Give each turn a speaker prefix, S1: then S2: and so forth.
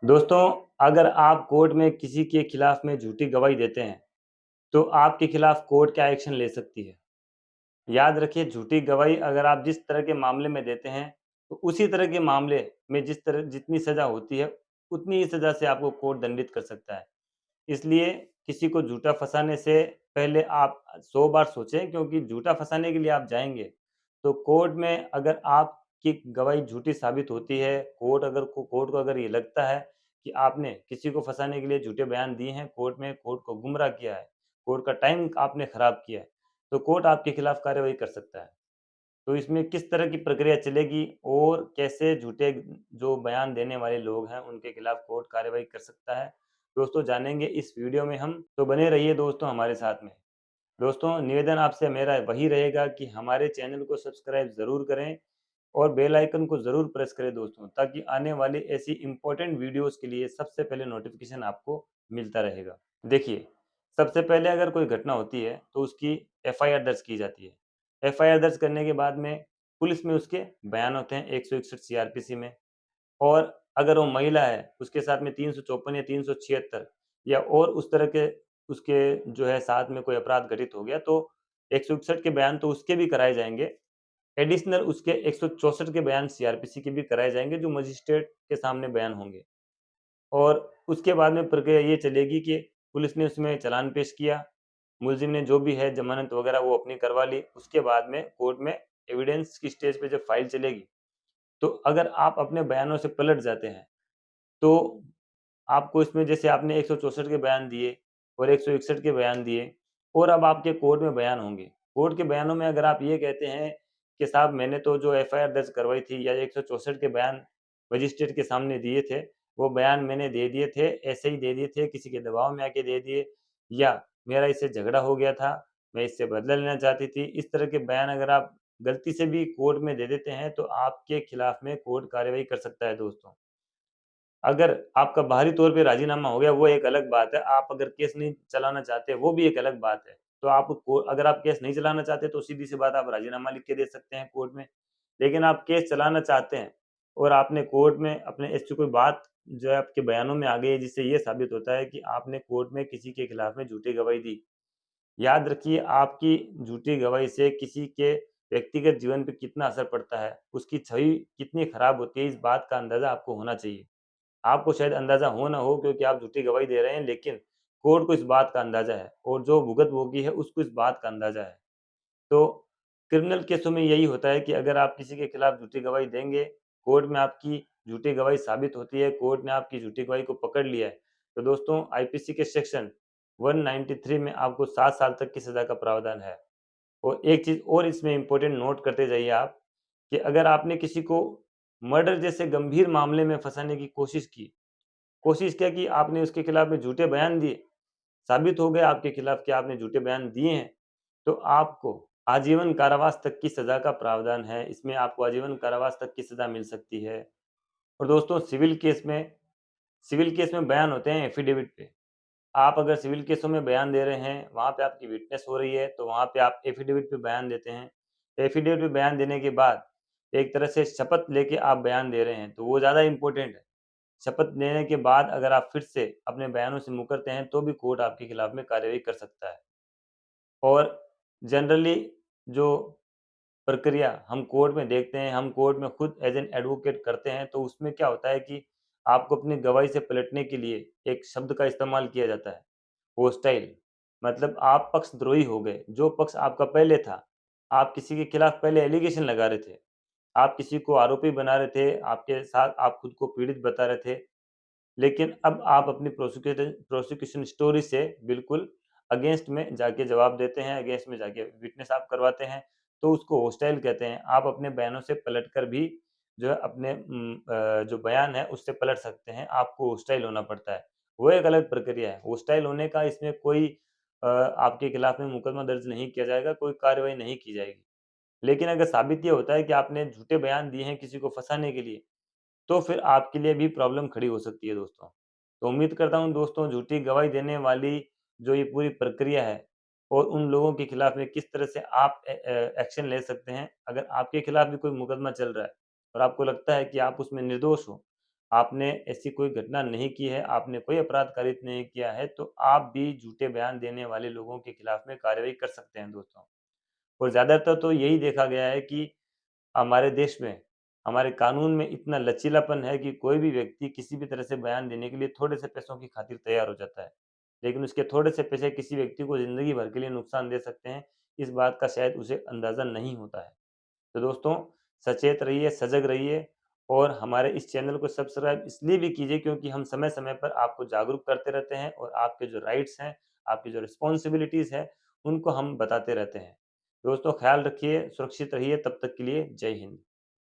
S1: दोस्तों, अगर आप कोर्ट में किसी के खिलाफ में झूठी गवाही देते हैं, तो आपके खिलाफ कोर्ट क्या एक्शन ले सकती है। याद रखिए, झूठी गवाही अगर आप जिस तरह के मामले में देते हैं, तो उसी तरह के मामले में जितनी सज़ा होती है, उतनी ही सज़ा से आपको कोर्ट दंडित कर सकता है। इसलिए किसी को झूठा फँसाने से पहले आप 100 बार सोचें, क्योंकि झूठा फँसाने के लिए आप जाएँगे, तो कोर्ट में अगर आपकी गवाही झूठी साबित होती है, कोर्ट को अगर ये लगता है कि आपने किसी को फँसाने के लिए झूठे बयान दिए हैं, कोर्ट को गुमराह किया है, कोर्ट का टाइम आपने खराब किया है, तो कोर्ट आपके खिलाफ कार्रवाई कर सकता है। तो इसमें किस तरह की प्रक्रिया चलेगी और कैसे झूठे जो बयान देने वाले लोग हैं, उनके खिलाफ कोर्ट कार्रवाई कर सकता है, दोस्तों जानेंगे इस वीडियो में हम। तो बने रहिए दोस्तों हमारे साथ में। दोस्तों, निवेदन आपसे मेरा वही रहेगा कि हमारे चैनल को सब्सक्राइब ज़रूर करें और बेल आइकन को ज़रूर प्रेस करें दोस्तों, ताकि आने वाली ऐसी इम्पोर्टेंट वीडियोज़ के लिए सबसे पहले नोटिफ़िकेशन आपको मिलता रहेगा। देखिए, सबसे पहले अगर कोई घटना होती है, तो उसकी एफआईआर दर्ज की जाती है। एफआईआर दर्ज करने के बाद में पुलिस में उसके बयान होते हैं 161 सीआरपीसी में। और अगर वो महिला है, उसके साथ में 354 या 376 या और उस तरह के उसके जो है साथ में कोई अपराध घटित हो गया, तो 161 के बयान तो उसके भी कराए जाएँगे। एडिशनल उसके 164 के बयान सीआरपीसी के भी कराए जाएँगे, जो मजिस्ट्रेट के सामने बयान होंगे। और उसके बाद में प्रक्रिया ये चलेगी कि पुलिस ने उसमें चालान पेश किया, मुलज़िम ने जो भी है ज़मानत वगैरह वो अपनी करवा ली। उसके बाद में कोर्ट में एविडेंस की स्टेज पे जब फाइल चलेगी, तो अगर आप अपने बयानों से पलट जाते हैं, तो आपको इसमें जैसे आपने 164 के बयान दिए और 161 के बयान दिए और अब आपके कोर्ट में बयान होंगे। कोर्ट के बयानों में अगर आप ये कहते हैं कि साहब मैंने तो जो एफआईआर दर्ज करवाई थी या 164 के बयान मजिस्ट्रेट के सामने दिए थे, वो बयान मैंने दे दिए थे, ऐसे ही दे दिए थे, किसी के दबाव में आके दे दिए, या मेरा इससे झगड़ा हो गया था, मैं इससे बदला लेना चाहती थी। इस तरह के बयान अगर आप गलती से भी कोर्ट में दे देते हैं, तो आपके खिलाफ में कोर्ट कार्रवाई कर सकता है दोस्तों। अगर आपका बाहरी तौर पे राज़ीनामा हो गया, वो एक अलग बात है। आप अगर केस नहीं चलाना चाहते, वो भी एक अलग बात है। तो आपको अगर आप केस नहीं चलाना चाहते, तो सीधी-सी बात, आप राज़ीनामा लिख के दे सकते हैं कोर्ट में। लेकिन आप केस चलाना चाहते हैं और आपने कोर्ट में अपने ऐसी कोई बात जो है आपके बयानों में आ गई है, जिससे ये साबित होता है कि आपने कोर्ट में किसी के खिलाफ में झूठी गवाही दी। याद रखिए, आपकी झूठी गवाही से किसी के व्यक्तिगत जीवन पे कितना असर पड़ता है, उसकी छवि कितनी खराब होती है, इस बात का अंदाज़ा आपको होना चाहिए। आपको शायद अंदाज़ा हो ना हो, क्योंकि आप झूठी गवाही दे रहे हैं, लेकिन कोर्ट को इस बात का अंदाज़ा है और जो भुगतभोगी है उसको इस बात का अंदाज़ा है। तो क्रिमिनल केसों में यही होता है कि अगर आप किसी के खिलाफ झूठी गवाही देंगे, कोर्ट में आपकी झूठी गवाही साबित होती है, कोर्ट ने आपकी झूठी गवाही को पकड़ लिया है, तो दोस्तों आईपीसी के सेक्शन 193 में आपको 7 साल तक की सज़ा का प्रावधान है। और एक चीज़ और इसमें इम्पोर्टेंट नोट करते जाइए आप, कि अगर आपने किसी को मर्डर जैसे गंभीर मामले में फँसाने की कोशिश क्या की, आपने उसके खिलाफ में झूठे बयान दिए, साबित हो गया आपके खिलाफ कि आपने झूठे बयान दिए हैं, तो आपको आजीवन कारावास तक की सज़ा का प्रावधान है। इसमें आपको आजीवन कारावास तक की सज़ा मिल सकती है। और दोस्तों, सिविल केस में बयान होते हैं एफ़िडेविट पे। आप अगर सिविल केसों में बयान दे रहे हैं, वहाँ पे आपकी विटनेस हो रही है, तो वहाँ पे आप एफ़िडेविट पे बयान देते हैं। एफ़िडेविट पे बयान देने के बाद एक तरह से शपथ लेके आप बयान दे रहे हैं, तो वो ज़्यादा इम्पोर्टेंट है। शपथ लेने के बाद अगर आप फिर से अपने बयानों से मुकरते हैं, तो भी कोर्ट आपके खिलाफ में कार्रवाई कर सकता है। और जनरली जो प्रक्रिया हम कोर्ट में देखते हैं, हम कोर्ट में खुद एज़ एन एडवोकेट करते हैं, तो उसमें क्या होता है कि आपको अपनी गवाही से पलटने के लिए एक शब्द का इस्तेमाल किया जाता है, होस्टाइल। मतलब आप पक्षद्रोही हो गए। जो पक्ष आपका पहले था, आप किसी के खिलाफ पहले एलिगेशन लगा रहे थे, आप किसी को आरोपी बना रहे थे, आपके साथ आप खुद को पीड़ित बता रहे थे, लेकिन अब आप अपनी प्रोसिक्यूशन स्टोरी से बिल्कुल अगेंस्ट में जाके जवाब देते हैं, अगेंस्ट में जाके विटनेस आप करवाते हैं, तो उसको होस्टाइल कहते हैं। आप अपने बयानों से पलटकर भी जो है अपने जो बयान है उससे पलट सकते हैं, आपको होस्टाइल होना पड़ता है। वो एक अलग प्रक्रिया है। होस्टाइल होने का इसमें कोई आपके खिलाफ में मुकदमा दर्ज नहीं किया जाएगा, कोई कार्रवाई नहीं की जाएगी। लेकिन अगर साबित ये होता है कि आपने झूठे बयान दिए हैं किसी को फँसाने के लिए, तो फिर आपके लिए भी प्रॉब्लम खड़ी हो सकती है दोस्तों। तो उम्मीद करता हूँ दोस्तों, झूठी गवाही देने वाली जो ये पूरी प्रक्रिया है और उन लोगों के खिलाफ में किस तरह से आप एक्शन ले सकते हैं। अगर आपके खिलाफ भी कोई मुकदमा चल रहा है और आपको लगता है कि आप उसमें निर्दोष हो, आपने ऐसी कोई घटना नहीं की है, आपने कोई अपराध कारित नहीं किया है, तो आप भी झूठे बयान देने वाले लोगों के खिलाफ में कार्रवाई कर सकते हैं दोस्तों। और ज़्यादातर तो यही देखा गया है कि हमारे देश में, हमारे कानून में इतना लचीलापन है कि कोई भी व्यक्ति किसी भी तरह से बयान देने के लिए थोड़े से पैसों की खातिर तैयार हो जाता है। लेकिन उसके थोड़े से पैसे किसी व्यक्ति को ज़िंदगी भर के लिए नुकसान दे सकते हैं, इस बात का शायद उसे अंदाज़ा नहीं होता है। तो दोस्तों, सचेत रहिए, सजग रहिए और हमारे इस चैनल को सब्सक्राइब इसलिए भी कीजिए क्योंकि हम समय-समय पर आपको जागरूक करते रहते हैं और आपके जो राइट्स हैं, आपकी जो रिस्पॉन्सिबिलिटीज़ हैं, उनको हम बताते रहते हैं। दोस्तों ख़्याल रखिए, सुरक्षित रहिए, तब तक के लिए जय हिंद।